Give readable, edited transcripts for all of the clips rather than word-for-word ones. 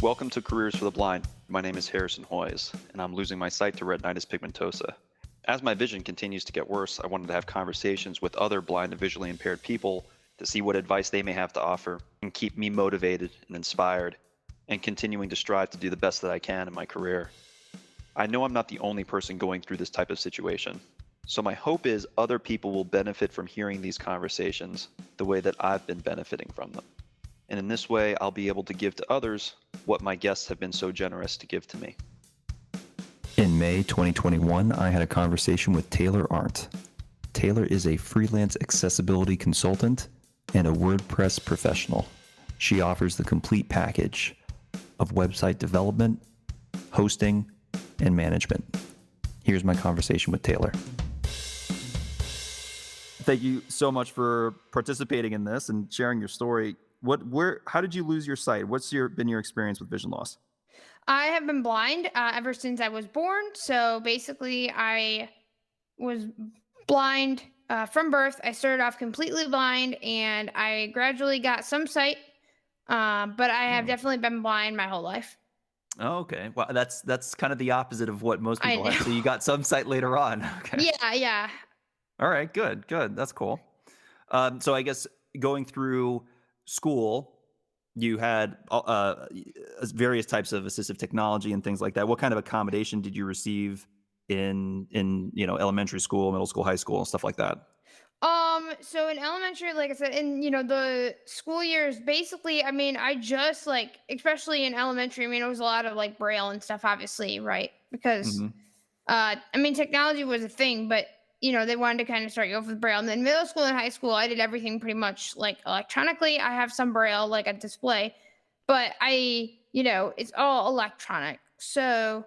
Welcome to Careers for the Blind. My name is Harrison Hoyes, and I'm losing my sight to retinitis pigmentosa. As my vision continues to get worse, I wanted to have conversations with other blind and visually impaired people to see what advice they may have to offer and keep me motivated and inspired and continuing to strive to do the best that I can in my career. I know I'm not the only person going through this type of situation, so my hope is other people will benefit from hearing these conversations the way that I've been benefiting from them. And in this way, I'll be able to give to others what my guests have been so generous to give to me. In May 2021, I had a conversation with Taylor Arndt. Taylor is a freelance accessibility consultant and a WordPress professional. She offers the complete package of website development, hosting, and management. Here's my conversation with Taylor. Thank you so much for participating in this and sharing your story. How did you lose your sight? What's been your experience with vision loss? I have been blind ever since I was born. So basically, I was blind from birth. I started off completely blind and I gradually got some sight, but I have definitely been blind my whole life. Oh, okay. Well, that's kind of the opposite of what most I people have. know. So you got some sight later on. Okay. Yeah. All right. Good. That's cool. So I guess going through school, you had various types of assistive technology and things like that. What kind of accommodation did you receive in elementary school, middle school, high school, and stuff like that? So in elementary, like I said, in the school years, basically, I mean, I just like, especially in elementary, I mean, it was a lot of like Braille and stuff, obviously, right? Because Mm-hmm. I mean, technology was a thing, but they wanted to kind of start you off with Braille. And then middle school and high school, I did everything pretty much like electronically. I have some Braille, like a display, but it's all electronic. So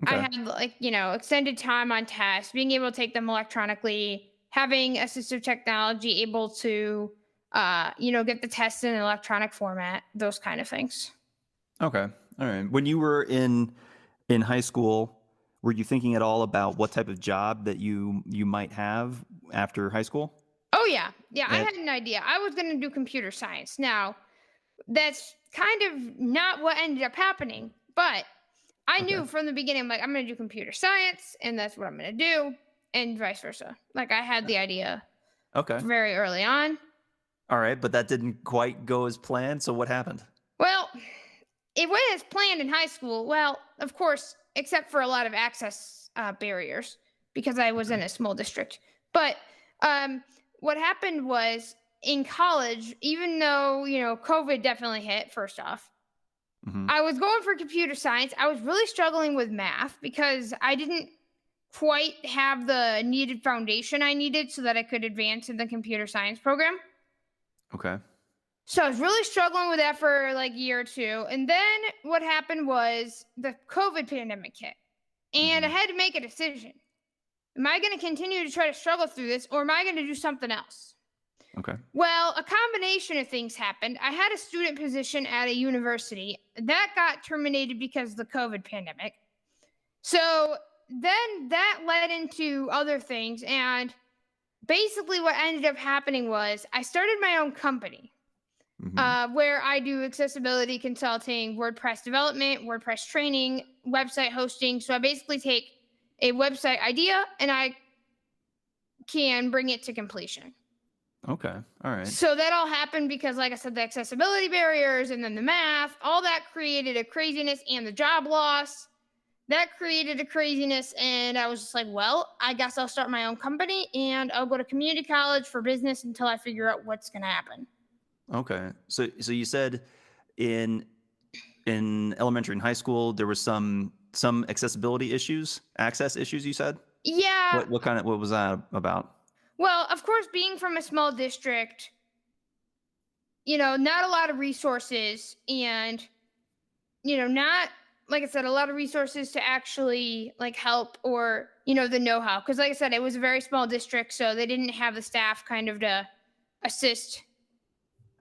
I Okay. had like, extended time on tests, being able to take them electronically, having assistive technology able to, get the test in an electronic format, those kind of things. Okay. All right. When you were in high school, were you thinking at all about what type of job that you might have after high school? Oh yeah. Yeah. I And, had an idea. I was going to do computer science. Now, that's kind of not what ended up happening, but I okay. knew from the beginning, like, I'm going to do computer science and that's what I'm going to do, and vice versa. Like, I had the idea Okay. very early on. All right. But that didn't quite go as planned. So what happened? Well, it went as planned in high school. Well, of course, except for a lot of access barriers because I was Okay. in a small district. But what happened was in college, even though, COVID definitely hit, first off, Mm-hmm. I was going for computer science. I was really struggling with math because I didn't quite have the needed foundation I needed so that I could advance in the computer science program. Okay. So I was really struggling with that for like a year or two. And then what happened was the COVID pandemic hit. And I Mm-hmm. had to make a decision. Am I going to continue to try to struggle through this, or am I going to do something else? Okay. Well, a combination of things happened. I had a student position at a university that got terminated because of the COVID pandemic. So then that led into other things. And basically, what ended up happening was I started my own company. Mm-hmm. Where I do accessibility consulting, WordPress development, WordPress training, website hosting. So I basically take a website idea and I can bring it to completion. Okay. All right. So that all happened because, like I said, the accessibility barriers and then the math, all that created a craziness, and the job loss. That created a craziness. And I was just like, well, I guess I'll start my own company and I'll go to community college for business until I figure out what's going to happen. Okay. So you said in elementary and high school there was some accessibility issues, access issues, you said? Yeah. What was that about? Well, of course, being from a small district, not a lot of resources and, not, like I said, a lot of resources to actually like help or, the know-how. Cause like I said, it was a very small district. So they didn't have the staff kind of to assist.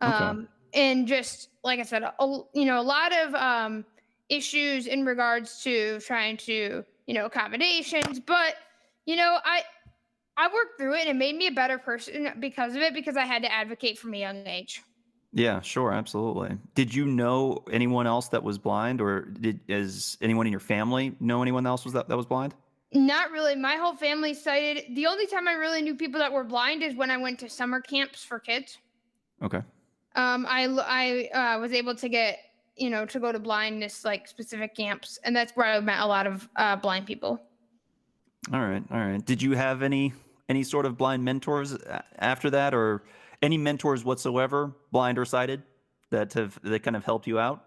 Okay. And just, like I said, a lot of issues in regards to trying to, accommodations, but, I worked through it and it made me a better person because of it, because I had to advocate from a young age. Yeah, sure, absolutely. Did you know anyone else that was blind, or is anyone in your family know anyone else that was blind? Not really. My whole family cited the only time I really knew people that were blind is when I went to summer camps for kids. Okay. I was able to get to go to blindness like specific camps, and that's where I met a lot of blind people. All right. All right. Did you have any sort of blind mentors after that, or any mentors whatsoever, blind or sighted, that kind of helped you out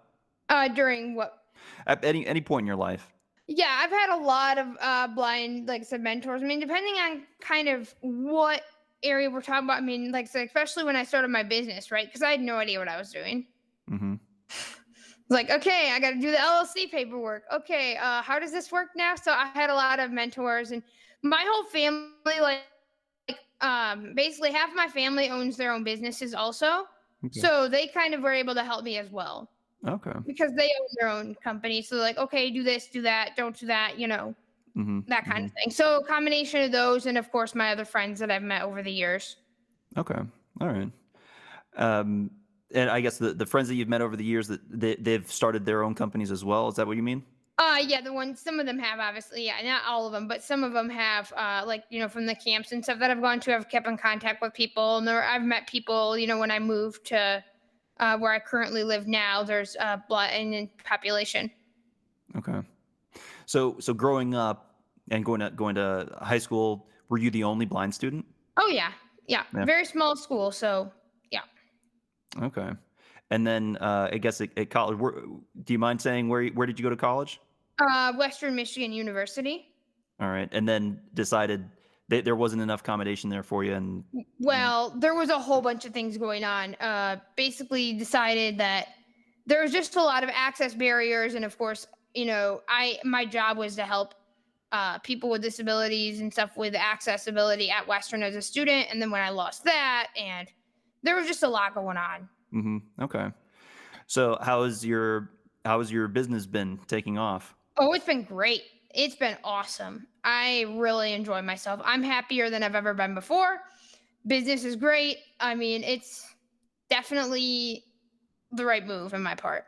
During what? at any point in your life? Yeah, I've had a lot of blind, like I said, mentors. I mean, depending on kind of what area we're talking about. I mean, like I said, especially when I started my business, right? Because I had no idea what I was doing. Mm-hmm. Like, okay, I got to do the LLC paperwork. Okay, how does this work now? So I had a lot of mentors, and my whole family, basically half of my family owns their own businesses also, Okay. so they kind of were able to help me as well Okay. because they own their own company. So like, okay, do this, do that, don't do that, Mm-hmm. that kind Mm-hmm. of thing. So a combination of those, and of course my other friends that I've met over the years. Okay. All right. Um, and I guess the friends that you've met over the years they've started their own companies as well. Is that what you mean? Yeah, the ones some of them have obviously, yeah, not all of them, but some of them have. Like from the camps and stuff that I've gone to, I've kept in contact with people, and I've met people. When I moved to where I currently live now, there's blind in population. Okay. So growing up and going to high school, were you the only blind student? Oh yeah, yeah, Yeah. very small school, so yeah. Okay. And then I guess at college, do you mind saying where did you go to college? Western Michigan University. All right. And then decided there wasn't enough accommodation there for you, and Well, there was a whole bunch of things going on. Basically decided that there was just a lot of access barriers, and of course, I my job was to help people with disabilities and stuff with accessibility at Western as a student. And then when I lost that, and there was just a lot going on. okay. So how has your business been taking off? Oh, it's been great. It's been awesome. I really enjoy myself. I'm happier than I've ever been before. Business is great. I mean, it's definitely the right move in my part.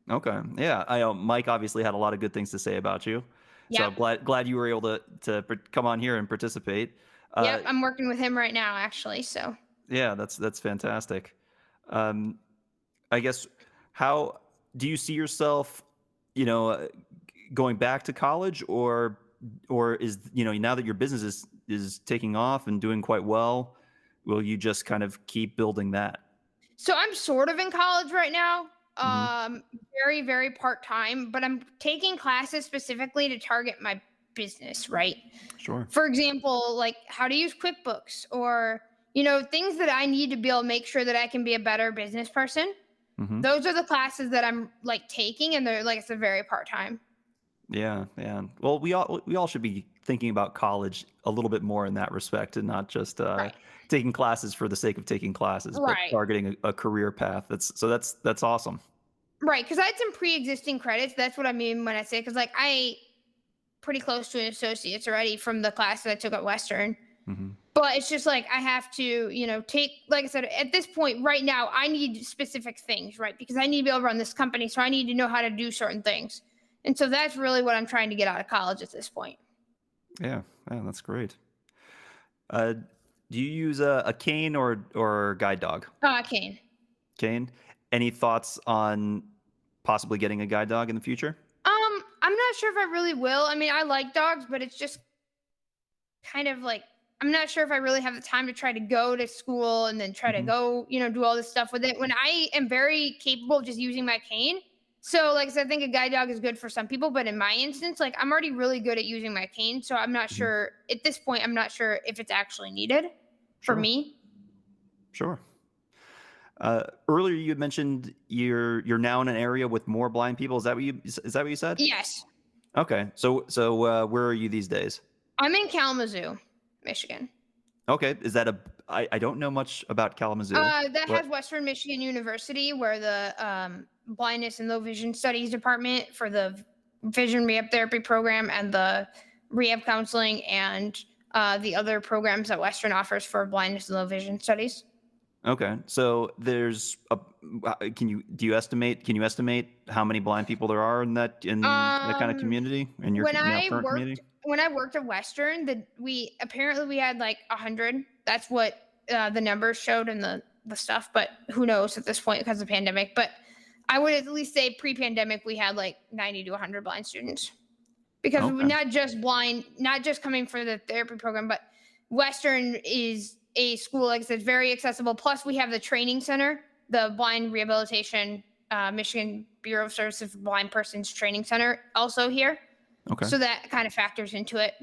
Okay. Yeah. Mike obviously had a lot of good things to say about you. So Yep. I'm glad you were able to come on here and participate. Yep. I'm working with him right now, actually. So. Yeah, that's fantastic. Um, I guess, how do you see yourself, you know, uh, going back to college, or is, now that your business is taking off and doing quite well, will you just kind of keep building that? So I'm sort of in college right now. Hmm. Very, very part time, but I'm taking classes specifically to target my business, right? Sure. For example, like how to use QuickBooks or, things that I need to be able to make sure that I can be a better business person. Hmm. Those are the classes that I'm like taking, and they're like, it's a very part time. Yeah, yeah. Well, we all should be thinking about college a little bit more in that respect, and not just Right. taking classes for the sake of taking classes, but Right. targeting a career path. That's awesome. Right. Because I had some pre existing credits. That's what I mean when I say, because like pretty close to an associate's already from the classes I took at Western. Hmm. But it's just like I have to, take, like I said, at this point right now, I need specific things, right? Because I need to be able to run this company. So I need to know how to do certain things. And so that's really what I'm trying to get out of college at this point. Yeah, yeah, that's great. Uh, do you use a cane or guide dog? Kane. Cane. Any thoughts on possibly getting a guide dog in the future? I'm not sure if I really will. I mean, I like dogs, but it's just kind of like I'm not sure if I really have the time to try to go to school and then try to Hmm. go, do all this stuff with it when I am very capable of just using my cane. So, like I said, I think a guide dog is good for some people, but in my instance, like I'm already really good at using my cane. So I'm not Hmm. sure at this point, I'm not sure if it's actually needed for Sure, me. sure. Earlier you had mentioned you're now in an area with more blind people. Is that what you said? Yes. Okay. So where are you these days? I'm in Kalamazoo, Michigan. Okay. Is that I don't know much about Kalamazoo. That has What? Western Michigan University, where the blindness and low vision studies department for the vision rehab therapy program and the rehab counseling and the other programs that Western offers for blindness and low vision studies. Okay. So do you estimate how many blind people there are in that kind of community, in your When now I current worked community? when I worked at Western, we had like 100. That's what the numbers showed in the stuff. But who knows at this point because of the pandemic. But I would at least say pre-pandemic we had like 90 to 100 blind students because we're Okay. not just blind, not just coming for the therapy program, but Western is a school like I said, very accessible. Plus, we have the training center, the Blind Rehabilitation Michigan Bureau of Services for Blind Persons Training Center, also here. Okay. So that kind of factors into it.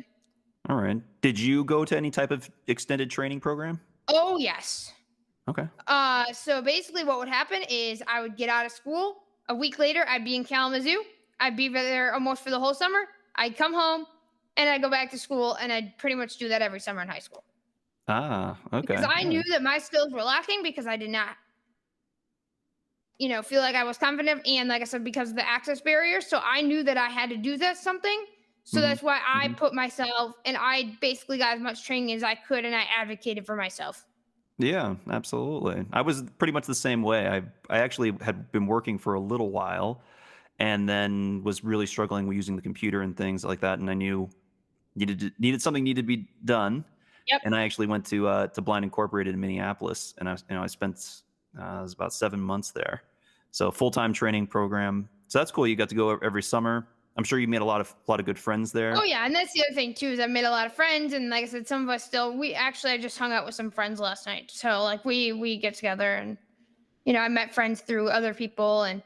All right. Did you go to any type of extended training program? Oh yes. Okay. So basically, what would happen is I would get out of school. A week later, I'd be in Kalamazoo. I'd be there almost for the whole summer. I'd come home, and I'd go back to school, and I'd pretty much do that every summer in high school. Ah, okay. Because I All knew right. that my skills were lacking because I did not, feel like I was confident. And like I said, because of the access barrier. So I knew that I had to do that something. So Mhm. that's why I Mhm. put myself and I basically got as much training as I could and I advocated for myself. Yeah, absolutely. I was pretty much the same way. I actually had been working for a little while, and then was really struggling with using the computer and things like that. And I knew needed to be done. Yep. And I actually went to Blind Incorporated in Minneapolis, and I spent it was about 7 months there. So full-time training program. So that's cool. You got to go every summer. I'm sure you made a lot of good friends Oh there. yeah, and that's the other thing too is I made a lot of friends, and like I said, some of us still. I just hung out with some friends last night, so like we get together, and I met friends through other people, and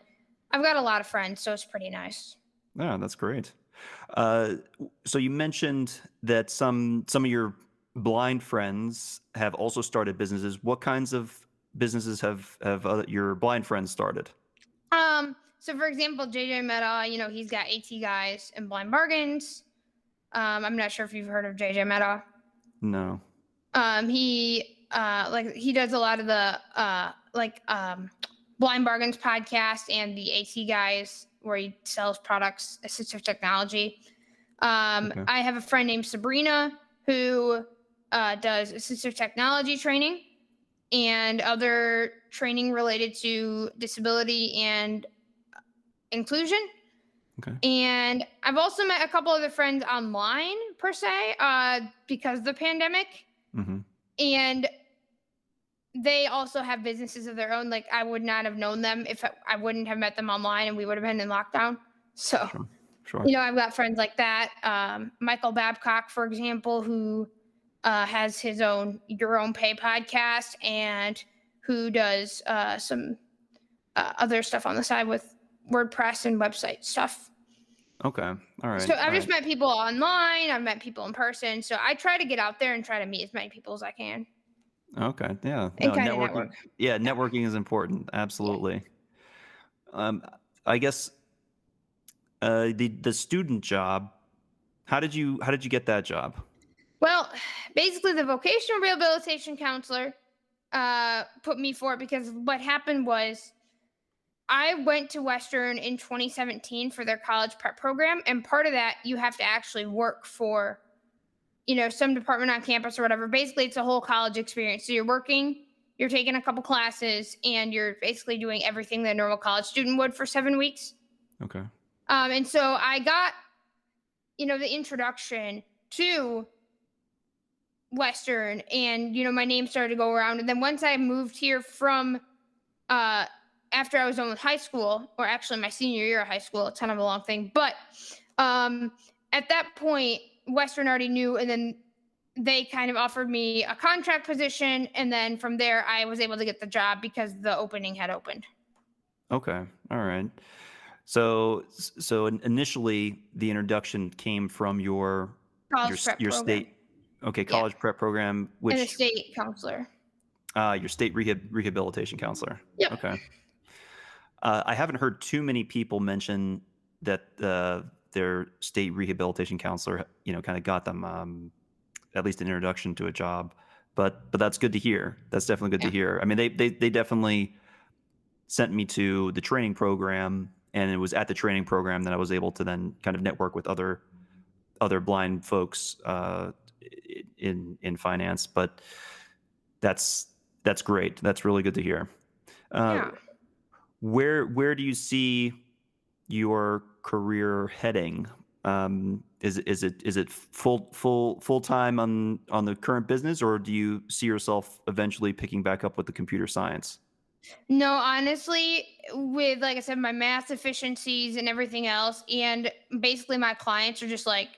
I've got a lot of friends, so it's pretty nice. Yeah, that's great. So you mentioned that some of your blind friends have also started businesses. What kinds of businesses have your blind friends started? So for example, JJ Meta, he's got AT Guys and Blind Bargains. I'm not sure if you've heard of JJ Meta. No. He does a lot of the Blind Bargains podcast and the AT Guys where he sells products, assistive technology. Okay. I have a friend named Sabrina who does assistive technology training and other training related to disability and inclusion. Okay. And I've also met a couple other friends online per se, because of the pandemic. Mm-hmm. And they also have businesses of their own. Like I would not have known them if I wouldn't have met them online and we would have been in lockdown. So, Sure. Sure. I've got friends like that. Michael Babcock, for example, who has his own Your Own Pay podcast and who does some other stuff on the side with WordPress and website stuff. Okay. All right. So I've All just right. met people online. I've met people in person. So I try to get out there and try to meet as many people as I can Okay. Yeah. and No, kind of network. networking. Yeah, Yeah. networking is important. Yeah. Absolutely. Um, I guess the student job. How did you get that job? Well, basically, the vocational rehabilitation counselor put me for it because what happened was I went to Western in 2017 for their college prep program. And part of that, you have to actually work for, some department on campus or whatever. Basically, it's a whole college experience. So you're working, you're taking a couple classes, and you're basically doing everything that a normal college student would for 7 weeks. Okay. And so I got, the introduction to Western, and my name started to go around. And then once I moved here from after I was done with high school, or actually my senior year of high school, it's kind of a long thing, but at that point, Western already knew, and then they kind of offered me a contract position, and then from there, I was able to get the job because the opening had opened. Okay. All right. So initially the introduction came from College prep your program, state, okay, yeah, college prep program, and a which state counselor. your state rehabilitation counselor. Yep. Okay. I haven't heard too many people mention that their state rehabilitation counselor, kind of got them at least an introduction to a job. But that's good to hear. That's definitely good to Yeah. hear. I mean, they definitely sent me to the training program, and it was at the training program that I was able to then kind of network with other blind folks in finance. But that's great. That's really good to hear. Uh, Yeah. Where do you see your career heading? Is it full time on the current business, or do you see yourself eventually picking back up with the computer science? No, honestly, with like I said, my math efficiencies and everything else, and basically my clients are just like,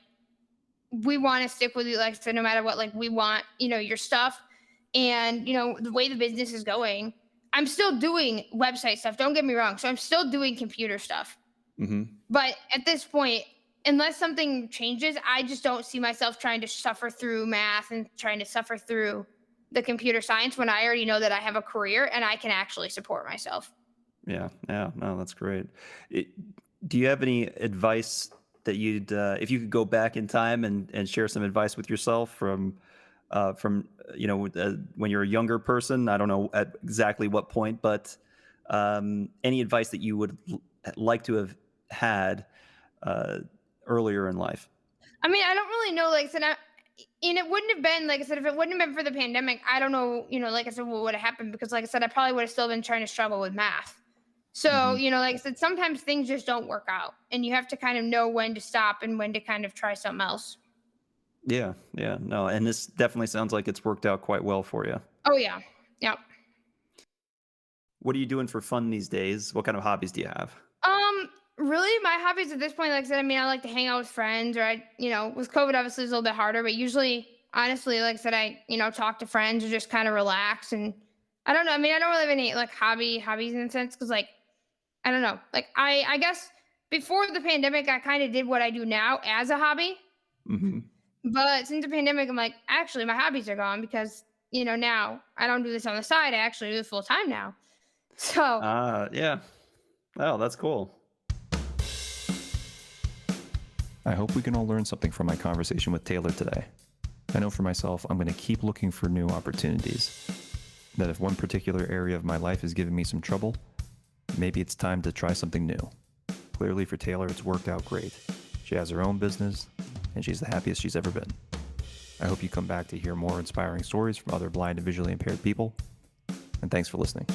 we want to stick with you, like I said, no matter what, like we want, your stuff. And the way the business is going, I'm still doing website stuff. Don't get me wrong. So I'm still doing computer stuff. Mm-hmm. But at this point, unless something changes, I just don't see myself trying to suffer through math and trying to suffer through the computer science when I already know that I have a career and I can actually support myself. Yeah, yeah, no, that's great. It, do you have any advice that you'd, if you could go back in time and share some advice with yourself from when you're a younger person? I don't know at exactly what point, but any advice that you would like to have had uh, earlier in life? I mean, I don't really know. Like I said, and it wouldn't have been, like I said, if it wouldn't have been for the pandemic, I don't know, like I said, what would have happened, because like I said, I probably would have still been trying to struggle with math. So, Hmm. like I said, sometimes things just don't work out and you have to kind of know when to stop and when to kind of try something else. Yeah, yeah, no, and this definitely sounds like it's worked out quite well for you. Oh yeah. Yep. What are you doing for fun these days? What kind of hobbies do you have? Really my hobbies at this point, like I said, I mean, I like to hang out with friends, or with COVID obviously it's a little bit harder, but usually honestly, like I said, I, talk to friends or just kind of relax. And I don't know. I mean, I don't really have any like hobbies in a sense, because like I don't know. Like I guess before the pandemic I kind of did what I do now as a hobby. Hmm. But since the pandemic, I'm like, actually my hobbies are gone, because, now I don't do this on the side. I actually do it full time now. So Yeah. Oh, that's cool. I hope we can all learn something from my conversation with Taylor today. I know for myself, I'm going to keep looking for new opportunities. That if one particular area of my life is giving me some trouble, maybe it's time to try something new. Clearly for Taylor, it's worked out great. She has her own business, and she's the happiest she's ever been. I hope you come back to hear more inspiring stories from other blind and visually impaired people. And thanks for listening.